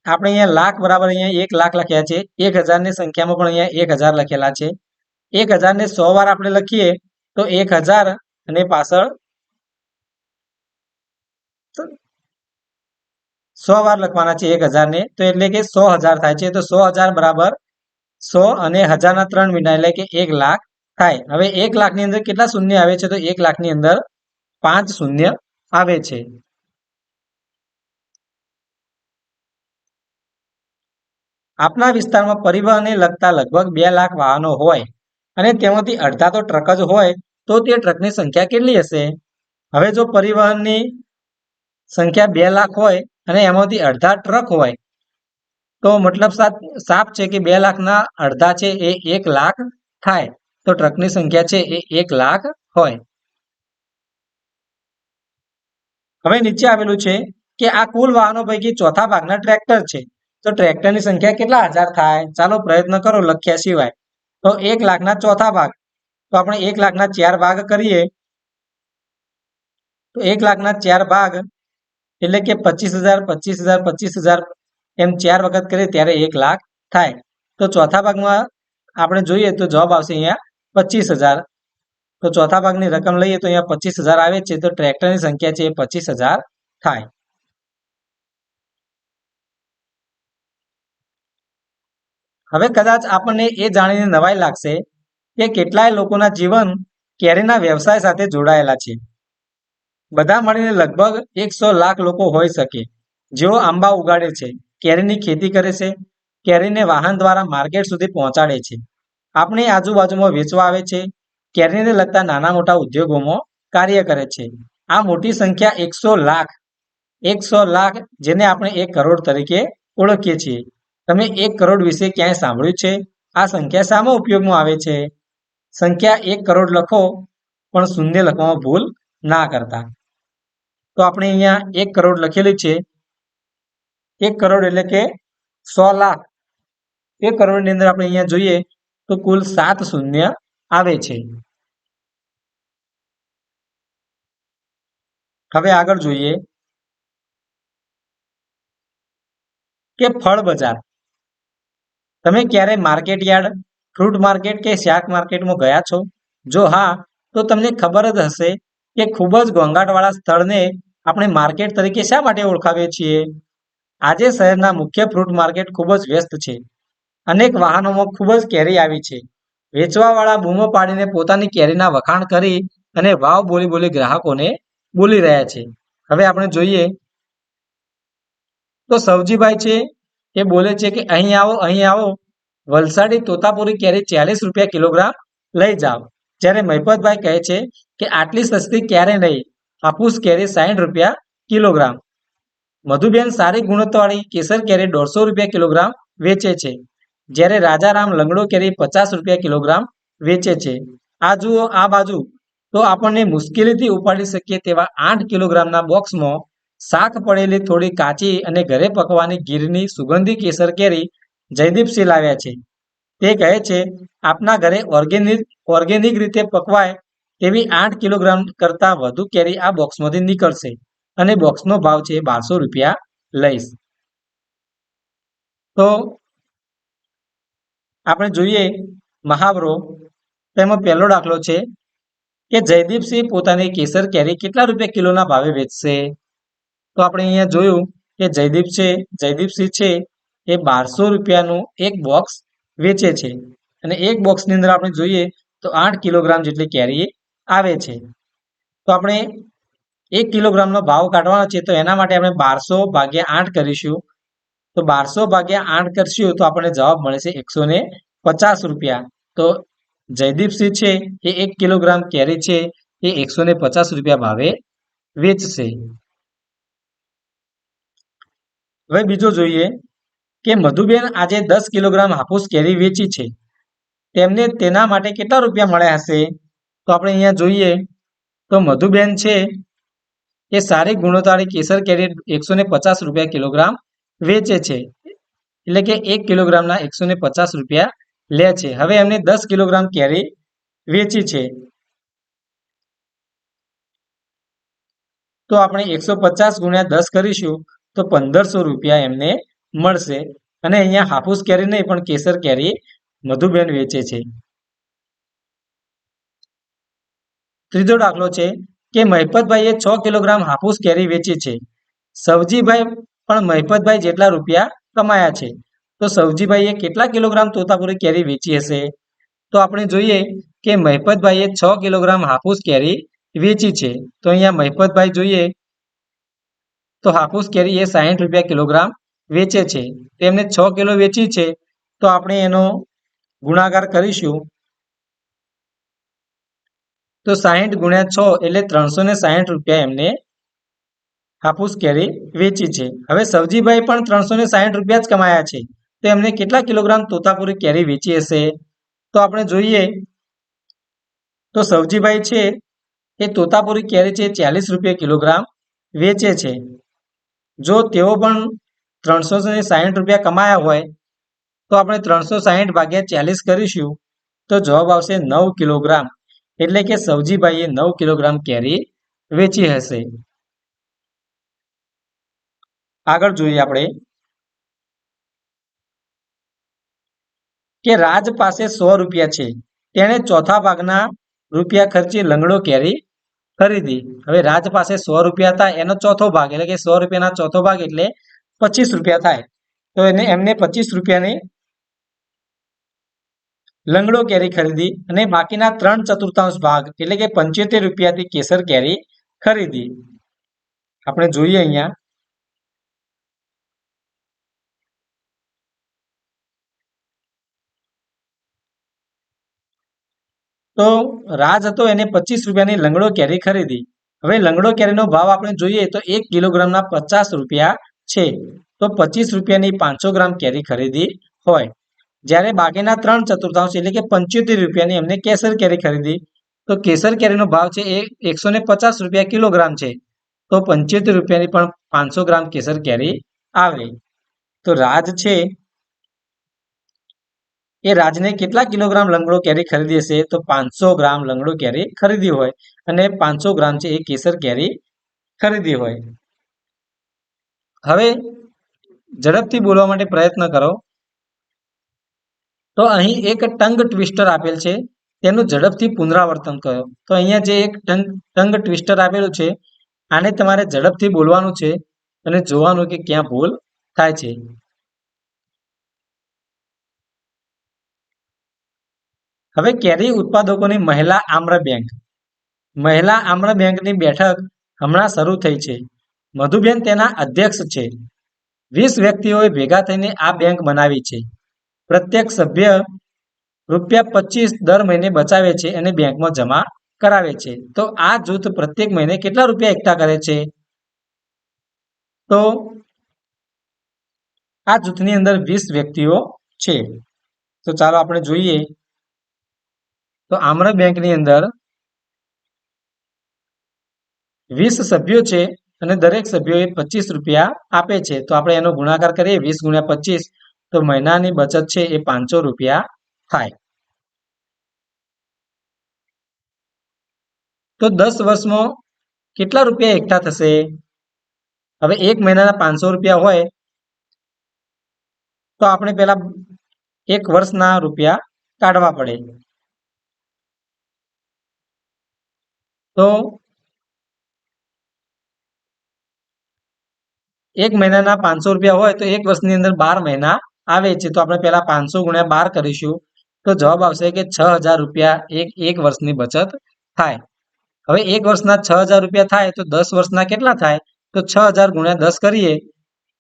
A: આપણે અહીંયા લાખ બરાબર અહીંયા 1 લાખ લખ્યા છે. 1,000 ની સંખ્યામાં પણ અહીંયા 1,000 લખેલા છે. 1,000 ને 100 વાર આપણે લખીએ તો 1,000 અને પાછળ 100 વાર લખવાના છે 1,000 ને, તો એટલે કે 100,000 થાય છે. તો 100,000 બરાબર 100 અને 1000 ના 3 મીંડા એટલે કે 1 લાખ થાય. હવે 1 લાખની અંદર કેટલા શૂન્ય આવે છે? તો 1 લાખની અંદર 5 શૂન્ય આવે છે. આપના વિસ્તારમાં પરિવહનને લગતા લગભગ 2 લાખ વાહનો હોય અને તેમાંથી અડધા તો ટ્રક જ હોય, તો તે ટ્રકની સંખ્યા કેટલી હશે? હવે જો પરિવહનની સંખ્યા 2 લાખ હોય અને એમાંથી અડધા ટ્રક હોય, તો મતલબ સાફ છે કે 2 લાખના અડધા છે એ 1 લાખ થાય. તો ટ્રકની સંખ્યા છે એ 1 લાખ હોય. હવે નીચે આવેલું છે કે આ કુલ વાહનો પૈકી ચોથા ભાગના ટ્રેક્ટર છે. તો ટ્રેક્ટરની સંખ્યા કેટલા હજાર થાય? ચાલો પ્રયત્ન કરો લખ્યા સિવાય. તો 1 લાખના ચોથા ભાગ. તો આપણે 1 લાખના 4 ભાગ કરીએ તો 1 લાખના 4 ભાગ એટલે કે 25,000, 25,000, 25,000 એમ 4 વખત કરીએ ત્યારે 1 લાખ થાય. તો ચોથા ભાગમાં આપણે જોઈએ તો જવાબ આવશે અહીંયા 25,000. તો ચોથા ભાગની રકમ લઈએ તો અહીંયા 25,000 આવે છે. તો ટ્રેક્ટરની સંખ્યા છે એ 25,000 થાય. હવે કદાચ આપણને એ જાણીને નવાઈ લાગશે કે કેટલાય લોકોના જીવન કેરીના વ્યવસાય સાથે જોડાયેલા છે. બધા મળીને લગભગ 100 લાખ લોકો હોઈ શકે જેઓ આંબા ઉગાડે છે, કેરીની ખેતી કરે છે, કેરીને વાહન દ્વારા માર્કેટ સુધી પહોંચાડે છે, આપણી આજુબાજુમાં વેચવા આવે છે, કેરીને લગતા નાના મોટા ઉદ્યોગોમાં કાર્ય કરે છે. આ મોટી સંખ્યા 100 લાખ જેને આપણે 1 કરોડ તરીકે ઓળખીએ છીએ. તમે 1 કરોડ વિશે ક્યાંય સાંભળ્યું છે? આ સંખ્યા શામાં ઉપયોગમાં આવે છે? સંખ્યા 1 કરોડ લખો પણ શૂન્ય લખવામાં ભૂલ ના કરતા. તો આપણે અહીંયા 1 કરોડ લખેલી છે. 1 કરોડ એટલે કે 100 લાખ. 1 કરોડની અંદર આપણે અહીંયા જોઈએ તો કુલ 7 શૂન્ય આવે છે. હવે આગળ જોઈએ કે ફળ બજાર. તમે ક્યારે માર્કેટ યાર્ડ, ફ્રૂટ માર્કેટ કે શાક માર્કેટમાં ગયા છો? જો હા, તો તમને ખબર જ હશે કે ખૂબ જ ઘોંઘાટવાળા સ્થળને આપણે માર્કેટ તરીકે શા માટે ઓળખાવીએ છીએ? આજે શહેરના મુખ્ય ફ્રૂટ માર્કેટ ખૂબ જ વ્યસ્ત છે. અનેક વાહનોમાં ખૂબ જ કેરી આવી છે. વેચવાવાળા બૂમો પાડીને પોતાની કેરીના વખાણ કરી અને ભાવ બોલી ગ્રાહકોને બોલી રહ્યા છે. હવે આપણે જોઈએ તો સવજીભાઈ છે એ બોલે છે કે અહીં આવો, વલસાડી તોતાપુરી કેરી 40 રૂપિયા કિલોગ્રામ લઈ જાઓ. જ્યારે મહિપતભાઈ કહે છે કે આટલી સસ્તી ક્યારે નહીં, હાફૂસ કેરી 60 રૂપિયા કિલોગ્રામ. મધુબેન સારી ગુણવત્તાવાળી કેસર કેરી 150 રૂપિયા કિલોગ્રામ વેચે છે, જ્યારે રાજારામ લંગડો કેરી 50 રૂપિયા કિલોગ્રામ વેચે છે. આ જુઓ આ બાજુ તો આપણને મુશ્કેલીથી ઉપાડી શકીએ તેવા 8 કિલોગ્રામના બોક્સમાં શાક પડેલી થોડી કાચી અને ઘરે પકવાની ગીરની સુગંધી કેસર કેરી જયદીપસિંહ લાવ્યા છે. તે કહે છે આપના ઘરે ઓર્ગેનિક રીતે પકવાય તેવી 8 કિલોગ્રામ કરતાં વધુ કેરી આ બોક્સમાંથી નીકળશે અને બોક્સનો ભાવ છે 1200 રૂપિયા લઈશ. તો આપણે જોઈએ મહાવરો. તેમાં પહેલો દાખલો છે કે જયદીપસિંહ પોતાની કેસર કેરી કેટલા રૂપિયા કિલોના ભાવે વેચશે? તો આપણે અહીંયા જોયું કે જયદીપસિંહ છે એ 1200 રૂપિયાનું એક બોક્સ વેચે છે અને એક બોક્સની અંદર આપણે જોઈએ તો 8 કિલોગ્રામ જેટલી કેરી આવે છે. તો આપણે 1 કિલોગ્રામનો ભાવ કાઢવાનો છે, તો એના માટે આપણે 1200 ભાગ્યા 8 કરીશું. તો 1200 ભાગ્યા 8 કરશું તો આપણને જવાબ મળે છે 150 રૂપિયા. તો જયદીપસિંહ છે એ 1 કિલોગ્રામ કેરી છે એ 150 રૂપિયા ભાવે વેચશે. હવે બીજો જોઈએ કે મધુબેન આજે 10 કિલોગ્રામ હાફૂસ કેરી વેચી છે, તેમને તેના માટે કેટલા રૂપિયા મળ્યા હશે? તો આપણે અહીંયા જોઈએ તો મધુબેન છે એ સારી ગુણવત્તાવાળી કેસર કેરી 150 રૂપિયા કિલોગ્રામ વેચે છે, એટલે કે 1 કિલોગ્રામના 150 રૂપિયા લે છે. હવે એમને 10 કિલોગ્રામ કેરી વેચી છે, તો આપણે 150 ગુણ્યા 10 કરીશું તો 1500 રૂપિયા એમને મળશે. અને અહીંયા હાફૂસ કેરી નહીં પણ કેસર કેરી મધુબેન વેચે છે. ત્રીજો દાખલો છે કે મહિપતભાઈએ 6 કિલોગ્રામ હાફૂસ કેરી વેચી છે. સવજીભાઈ પણ મહિપતભાઈ જેટલા રૂપિયા કમાયા છે. તો સવજીભાઈએ કેટલા કિલોગ્રામ તોતાપુરી કેરી વેચી હશે? તો આપણે જોઈએ કે મહિપતભાઈએ 6 કિલોગ્રામ હાફૂસ કેરી વેચી છે. તો અહીંયા મહિપતભાઈ જોઈએ તો હાફૂસ કેરી એ 60 રૂપિયા કિલોગ્રામ વેચે છે. તેમને 6 કિલો વેચી છે, તો આપણે એનો ગુણાકાર કરીશું તો 60 ગુણ્યા 6 એટલે 360 રૂપિયા એમને હાફૂસ કેરી વેચી છે. હવે સવજીભાઈ પણ 360 રૂપિયા જ કમાયા છે, તો એમને કેટલા કિલોગ્રામ તોતાપુરી કેરી વેચી હશે? તો આપણે જોઈએ તો સવજીભાઈ છે એ તોતાપુરી કેરી છે 40 રૂપિયા કિલોગ્રામ વેચે છે. જો તેઓ પણ 360 રૂપિયા કમાયા હોય તો આપણે 360 ભાગ્યા 40 કરીશું તો જવાબ આવશે 9 કિલોગ્રામ, એટલે કે સવજીભાઈએ 9 કિલોગ્રામ કેરી વેચી હશે. આગળ જોઈએ આપણે કે રાજ પાસે 100 રૂપિયા છે, તેણે ચોથા ભાગના રૂપિયા ખર્ચે લંગડો કેરી ખરીદી. હવે રાજ પાસે 100 રૂપિયા હતા, એનો ચોથો ભાગ એટલે કે 100 રૂપિયાના ચોથો ભાગ એટલે 25 રૂપિયા થાય. તો એમને 25 રૂપિયાની લંગડો કેરી ખરીદી અને બાકીના 3/4 ભાગ એટલે કે 75 રૂપિયાથી કેસર કેરી ખરીદી. આપણે જોઈએ અહીંયા તો રાજ હતો એને 25 રૂપિયાની લંગડો કેરી ખરીદી. હવે લંગડો કેરીનો ભાવ આપણે જોઈએ તો 1 કિલોગ્રામના 50 રૂપિયા છે, તો 25 રૂપિયાની 500 ગ્રામ કેરી ખરીદી હોય. જ્યારે બાકીના 3/4 એટલે કે 75 રૂપિયાની એમને કેસર કેરી ખરીદી. તો કેસર કેરીનો ભાવ છે એ 150 રૂપિયા કિલોગ્રામ છે, તો 75 રૂપિયાની પણ 500 ગ્રામ કેસર કેરી આવે. તો રાજ છે એ રાજને કેટલા કિલોગ્રામ લંગડો કેરી ખરીદી હશે? તો 500 ગ્રામ લંગડો કેરી ખરીદી હોય અને 500 ગ્રામ છે એ કેસર કેરી ખરીદી હોય. હવે ઝડપથી બોલવા માટે પ્રયત્ન કરો. તો અહીં એક ટંગ ટ્વિસ્ટર આપેલ છે, તેનું ઝડપથી પુનરાવર્તન કરો. તો અહીંયા જે એક ટંગ ટ્વિસ્ટર આપેલું છે, આને તમારે ઝડપથી બોલવાનું છે અને જોવાનું કે ક્યાં ભૂલ થાય છે. હવે કેરી ઉત્પાદકોની મહિલા આમ્ર બેંક. મહિલા આમ્ર બેંકની બેઠક હમણાં શરૂ થઈ છે. મધુબેન તેના અધ્યક્ષ છે. 20 વ્યક્તિઓએ ભેગા થઈને આ બેંક બનાવી છે. પ્રત્યેક સભ્ય ₹25 દર મહિને બચાવે છે અને બેંકમાં જમા કરાવે છે. તો આ જૂથ પ્રત્યેક મહિને કેટલા રૂપિયા એકઠા કરે છે? તો આ જૂથની અંદર 20 વ્યક્તિઓ છે. તો ચાલો આપણે જોઈએ તો આમ્ર બેંકની અંદર 20 સભ્યો છે અને દરેક સભ્યોએ 25 રૂપિયા આપે છે. તો આપણે એનો ગુણાકાર કરીએ 20 ગુણ્યા 25 તો મહિનાની બચત છે એ 500 રૂપિયા થાય. તો 10 વર્ષમાં કેટલા રૂપિયા એકઠા થશે? હવે એક મહિનાના 500 રૂપિયા હોય તો આપણે પહેલા એક વર્ષના રૂપિયા કાઢવા પડે. તો એક મહિનાના 500 રૂપિયા હોય તો એક વર્ષની અંદર 12 મહિના આવે છે. તો આપણે પહેલા 500 ગુણ્યા 12 કરીશું તો જવાબ આવશે કે 6000 રૂપિયા એક વર્ષની બચત થાય. હવે એક વર્ષના 6000 રૂપિયા થાય તો 10 વર્ષના કેટલા થાય? તો 6000 ગુણ્યા 10 કરીએ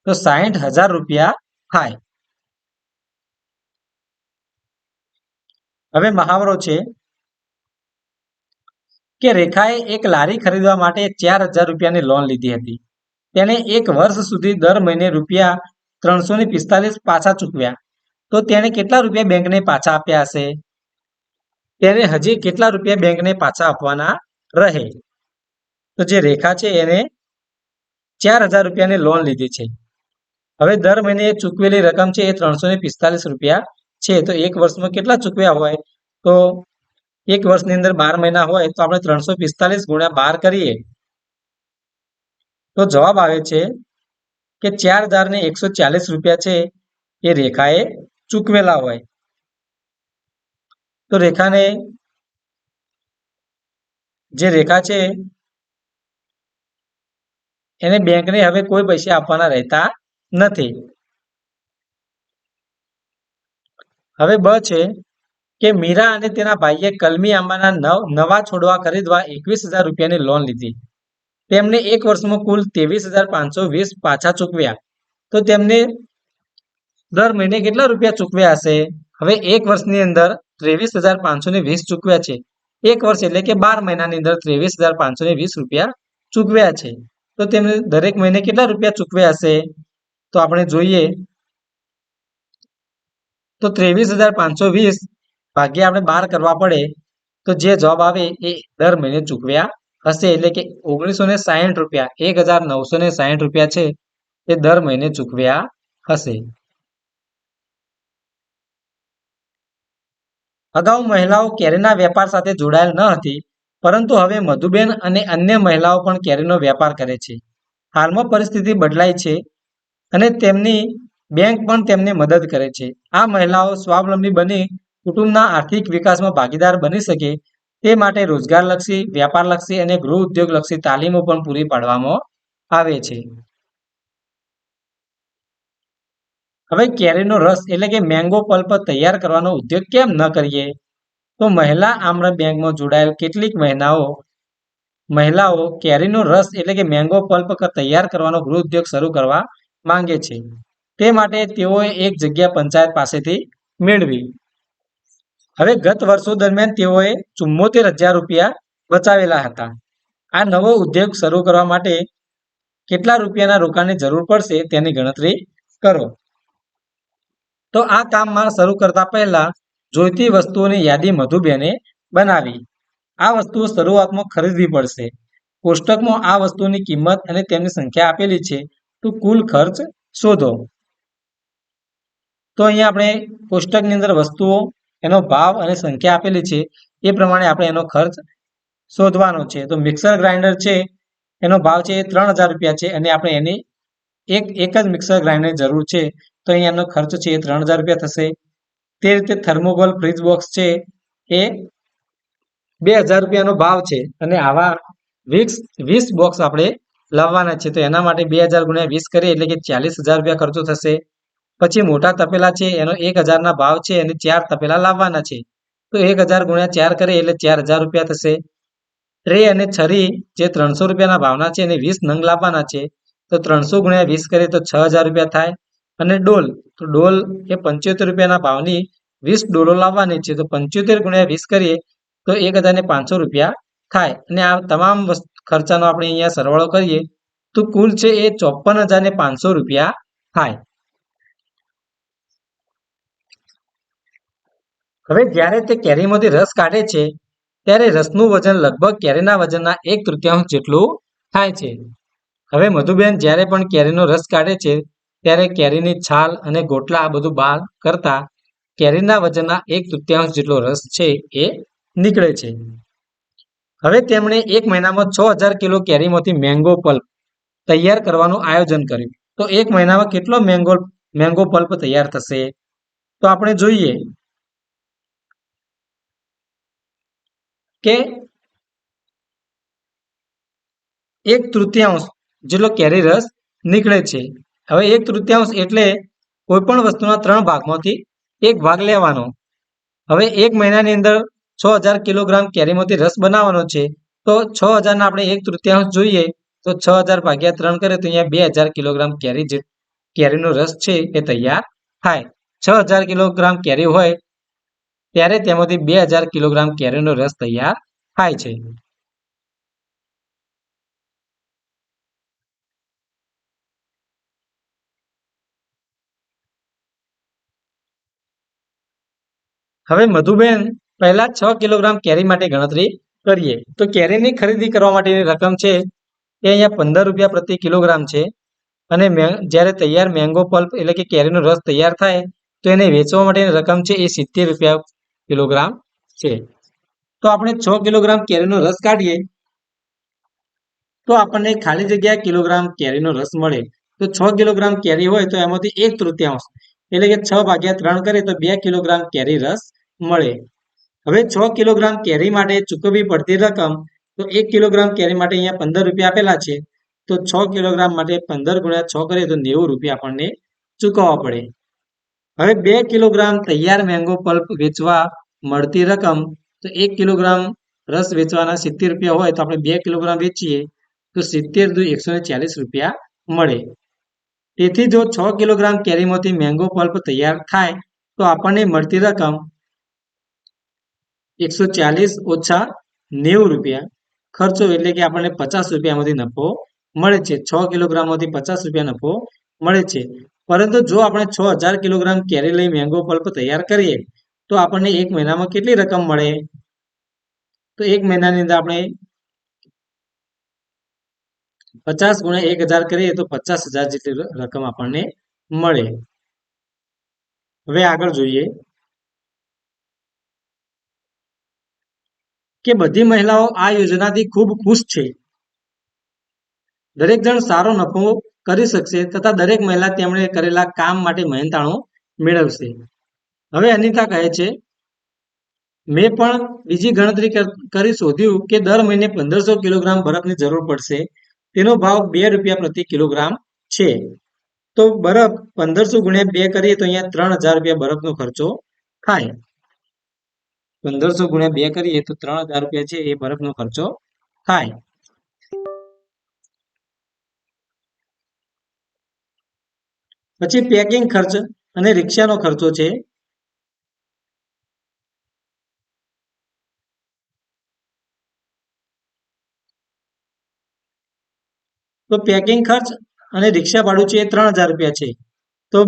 A: તો 60000 રૂપિયા થાય. હવે મહાવરો છે કે રેખાએ એક લારી ખરીદવા માટે 4000 રૂપિયાની લોન લીધી હતી. તેને એક વર્ષ સુધી દર મહિને રૂપિયા 345 પાછા ચૂકવ્યા. તો તેને કેટલા રૂપિયા બેંકને પાછા આપ્યા હશે? તેને હજી કેટલા રૂપિયા બેંકને પાછા આપવાના રહે? તો જે રેખા છે એને 4000 રૂપિયાની લોન લીધી છે. હવે દર મહિને ચૂકવેલી રકમ છે એ 345 રૂપિયા છે. તો એક વર્ષમાં કેટલા ચૂકવ્યા હોય? તો એક વર્ષની અંદર 12 મહિના હોય તો આપણે 345 ગુણ્યા 12 કરીએ તો જવાબ આવે છે કે 4140 રૂપિયા છે એ રેખાએ ચૂકવેલા હોય. તો રેખાને જે રેખા છે એને બેંકને હવે કોઈ પૈસા આપવાના રહેતા નથી. હવે બ છે કે મીરા અને તેના ભાઈએ કલમી આંબાના નવા છોડવા ખરીદવા 21,000 રૂપિયાની લોન લીધી. તેમને એક વર્ષમાં કુલ 23,520 પાછા ચૂકવ્યા. તો તેમને દર મહિને કેટલા રૂપિયા ચૂકવ્યા હશે? હવે એક વર્ષની અંદર 23,520 ચૂકવ્યા છે. એક વર્ષ એટલે કે 12 મહિનાની અંદર 23,520 રૂપિયા ચૂકવ્યા છે. તો તેમને દરેક મહિને કેટલા રૂપિયા ચૂકવ્યા હશે? તો આપણે જોઈએ તો 23,520 ભાગ્યા આપણે 12 કરવા પડે તો જે જવાબ આવે એ દર મહિને ચૂકવ્યા હશે. એટલે કે 1960 રૂપિયા 1960 રૂપિયા છે એ દર મહિને ચૂકવ્યા હશે. અગાઉ મહિલાઓ કેરીના વેપાર સાથે જોડાયેલ ન હતી, પરંતુ હવે મધુબેન અને અન્ય મહિલાઓ પણ કેરીનો વેપાર કરે છે. હાલમાં પરિસ્થિતિ બદલાઈ છે અને તેમની બેંક પણ તેમને મદદ કરે છે. આ મહિલાઓ સ્વાવલંબી બની કુટુંબના આર્થિક વિકાસમાં ભાગીદાર બની શકે તે માટે રોજગારલક્ષી, વ્યાપારલક્ષી અને ગૃહ ઉદ્યોગલક્ષી તાલીમો પણ પૂરી પાડવામાં આવે છે. હવે કેરીનો રસ એટલે કે મેંગો પલ્પ તૈયાર કરવાનો ઉદ્યોગ કેમ ન કરીએ? તો મહિલા આમ્ર બેંકમાં જોડાયેલ કેટલીક મહિલાઓ કેરીનો રસ એટલે કે મેંગો પલ્પ તૈયાર કરવાનો ગૃહ ઉદ્યોગ શરૂ કરવા માંગે છે. તે માટે તેઓએ એક જગ્યા પંચાયત પાસેથી મેળવી. હવે ગત વર્ષો દરમિયાન તેઓએ 74,000 રૂપિયા બચાવેલા હતા. આ નવો ઉદ્યોગ શરૂ કરવા માટે કેટલા રૂપિયાના રોકાણની જરૂર પડશે તેની ગણતરી કરો. તો આ કામમાં શરૂ કરતા પહેલા જોઈતી વસ્તુઓની યાદી મધુબેને બનાવી. આ વસ્તુઓ શરૂઆતમાં ખરીદવી પડશે. કોષ્ટકમાં આ વસ્તુની કિંમત અને તેમની સંખ્યા આપેલી છે. તો કુલ ખર્ચ શોધો. તો અહીંયા આપણે કોષ્ટકની અંદર વસ્તુઓ, એનો ભાવ અને સંખ્યા આપેલી છે એ પ્રમાણે આપણે એનો ખર્ચ શોધવાનો છે. તો મિક્સર ગ્રાઇન્ડર છે એનો ભાવ છે 3,000 રૂપિયા છે અને આપણે એની એક જ મિક્સર ગ્રાઇન્ડરની જરૂર છે. તો અહીંયા એનો ખર્ચ છે એ 3,000 રૂપિયા થશે. તે રીતે થર્મોકોલ ફ્રીજ બોક્સ છે એ 2,000 રૂપિયાનો ભાવ છે અને આવા 20 બોક્સ આપણે લાવવાના છે. તો એના માટે 2,000 ગુણ્યા 20 કરીએ એટલે કે 40,000 રૂપિયા ખર્ચો થશે. પછી મોટા તપેલા છે એનો 1,000ના ભાવ છે અને 4 તપેલા લાવવાના છે. તો 1,000 ગુણ્યા 4 કરીએ એટલે 4,000 રૂપિયા થશે. ટ્રે અને છરી જે 300 રૂપિયાના ભાવના છે એને 20 નંગ લાવવાના છે. તો 300 ગુણ્યા 20 કરીએ તો 6,000 રૂપિયા થાય. અને ડોલ, તો ડોલ એ 75 રૂપિયાના ભાવની 20 ડોલો લાવવાની છે. તો 75 ગુણ્યા 20 કરીએ તો 1,500 રૂપિયા થાય. અને આ તમામ ખર્ચાનો આપણે અહીંયા સરવાળો કરીએ તો કુલ છે એ 54,500 રૂપિયા થાય. હવે જ્યારે તે કેરીમાંથી રસ કાઢે છે ત્યારે રસનું વજન લગભગ કેરીના વજનના 1/3 જેટલું થાય છે. હવે મધુબેન જ્યારે પણ કેરીનો રસ કાઢે છે ત્યારે કેરીની છાલ અને ગોટલા આ બધું બહાર કરતા કેરીના વજનના 1/3 જેટલો રસ છે એ નીકળે છે. હવે તેમણે એક મહિનામાં 6,000 કિલો કેરીમાંથી મેંગો પલ્પ તૈયાર કરવાનું આયોજન કર્યું. તો એક મહિનામાં કેટલો મેંગો પલ્પ તૈયાર થશે? તો આપણે જોઈએ કે 1/3 જેટલો કેરી રસ નીકળે છે। હવે 1/3 એટલે કોઈપણ વસ્તુના 3 ભાગમાંથી એક ભાગ લેવાનો। હવે 1 મહિનાની અંદર 6000 કિલોગ્રામ કેરીમાંથી રસ બનાવવાનો છે, તો 6000 આપણે 1/3 જોઈએ તો 6000 ભાગ્યા 3 કરે તો અહીંયા 2000 કિલોગ્રામ કેરીનો રસ છે એ તૈયાર થાય। 6000 કિલોગ્રામ કેરી હોય ત્યારે તેમાંથી 2000 કિલોગ્રામ કેરીનો રસ તૈયાર થાય છે। હવે મધુબેન પહેલા 6 કિલોગ્રામ કેરી માટે ગણતરી કરીએ તો કેરીની ખરીદી કરવા માટેની રકમ છે એ અહીંયા 15 રૂપિયા પ્રતિ કિલોગ્રામ છે અને જ્યારે તૈયાર મેંગો પલ્પ એટલે કે કેરીનો રસ તૈયાર થાય તો એને વેચવા માટેની રકમ છે એ 70 રૂપિયા કિલોગ્રામ છે। તો આપણે 6 કિલોગ્રામ કેરીનો રસ કાઢીએ તો આપણને ખાલી જગ્યા કિલોગ્રામ કેરીનો રસ મળે। તો 6 કિલોગ્રામ કેરી હોય તો એમાંથી 1/3 એટલે કે 6 ભાગ્યા 3 કરીએ તો 2 કિલોગ્રામ કેરી રસ મળે। હવે 6 કિલોગ્રામ કેરી માટે ચૂકવવી પડતી રકમ તો 1 કિલોગ્રામ કેરી માટે અહીંયા 15 રૂપિયા આપેલા છે, તો 6 કિલોગ્રામ માટે 15 ગુણ્યા 6 કરીએ તો 90 રૂપિયા આપણને ચૂકવવા પડે। હવે 2 કિલોગ્રામ તૈયાર મેંગો પલ્પ વેચવા મળતી રકમ તો 1 કિલોગ્રામ રસ વેચવાના 70 રૂપિયા હોય તો આપણે 2 કિલોગ્રામ વેચીએ તો 70 દુ 140 રૂપિયા મળે। તેથી જો 6 કિલોગ્રામ કેરીમાંથી મેંગો પલ્પ તૈયાર થાય તો આપણને મળતી રકમ 140 ઓછા 90 રૂપિયા ખર્ચો એટલે કે આપણને 50 રૂપિયામાંથી નફો મળે છે। 6 કિલોગ્રામમાંથી 50 રૂપિયા નફો મળે છે। પરંતુ જો આપણે 6000 કિલોગ્રામ કેરી લઈ મેંગો પલ્પ તૈયાર કરીએ તો આપણને 1 મહિનામાં કેટલી રકમ મળે? તો 1 મહિનાની અંદર આપણે 50 ગુણ્યા 1000 કરીએ તો 50,000 જેટલી રકમ આપણને મળે। હવે આગળ જોઈએ કે બધી મહિલાઓ આ યોજનાથી ખૂબ ખુશ છે। દરેક જણ સારો નફો કરી શકશે તથા દરેક મહિલા તેમણે કરેલા કામ માટે મહેનતાણું મેળવશે। હવે અનિતા કહે છે, મેં પણ બીજી ગણતરી કરી શોધ્યું કે દર મહિને 1500 કિલોગ્રામ બરફની જરૂર પડશે। તેનો ભાવ 2 રૂપિયા પ્રતિ કિલોગ્રામ છે। તો બરફ 1500 ગુણ્યા 2 કરીએ તો અહીંયા 3000 રૂપિયા બરફનો ખર્ચો થાય। 1500 ગુણ્યા 2 કરીએ તો 3000 રૂપિયા છે એ બરફનો ખર્ચો થાય। પછી પેકિંગ ખર્ચ અને રિક્ષાનો ખર્ચો છે। તો પેકિંગ ખર્ચ અને રિક્ષા ભાડું છે એ 3000 રૂપિયા છે। તો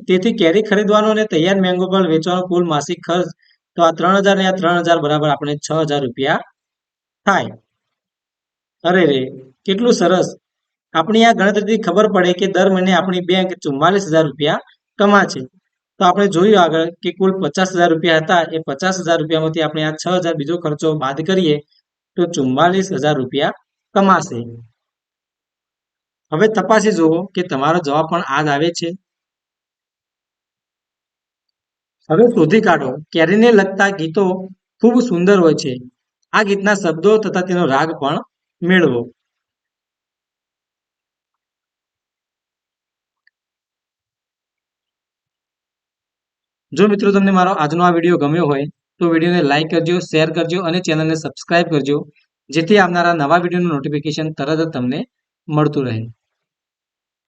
A: તેથી કેરી ખરીદવાનો અને તૈયાર મેંગો પણ વેચવાનો કુલ માસિક ખર્ચ તો આ 3000 ને આ 3000 બરાબર આપણે 6000 રૂપિયા થાય। અરે રે કેટલું સરસ! આપણી આ ગણતરીથી ખબર પડે કે દર મહિને આપણી બેંક 44000 રૂપિયા કમાશે। તો આપણે જોયું આગળ કે કુલ 50000 રૂપિયા હતા એ 50000 રૂપિયામાંથી આપણે આ 6000 બીજો ખર્ચો બાદ કરીએ તો 44000 રૂપિયા કમાશે। હવે તપાસી જુઓ કે તમારો જવાબ પણ આ જ આવે છે। હવે શોધી કાઢો કેરીને લગતા ગીતો ખૂબ સુંદર હોય છે। આ ગીતના શબ્દો તથા તેનો રાગ પણ મેળવો। જો મિત્રો તમને મારો આજનો આ વિડીયો ગમ્યો હોય તો વિડીયોને લાઇક કરજો, શેર કરજો અને ચેનલને સબસ્ક્રાઇબ કરજો, જેથી આવનારા નવા વિડીયોનું નોટિફિકેશન તરત જ તમને મળતું રહે।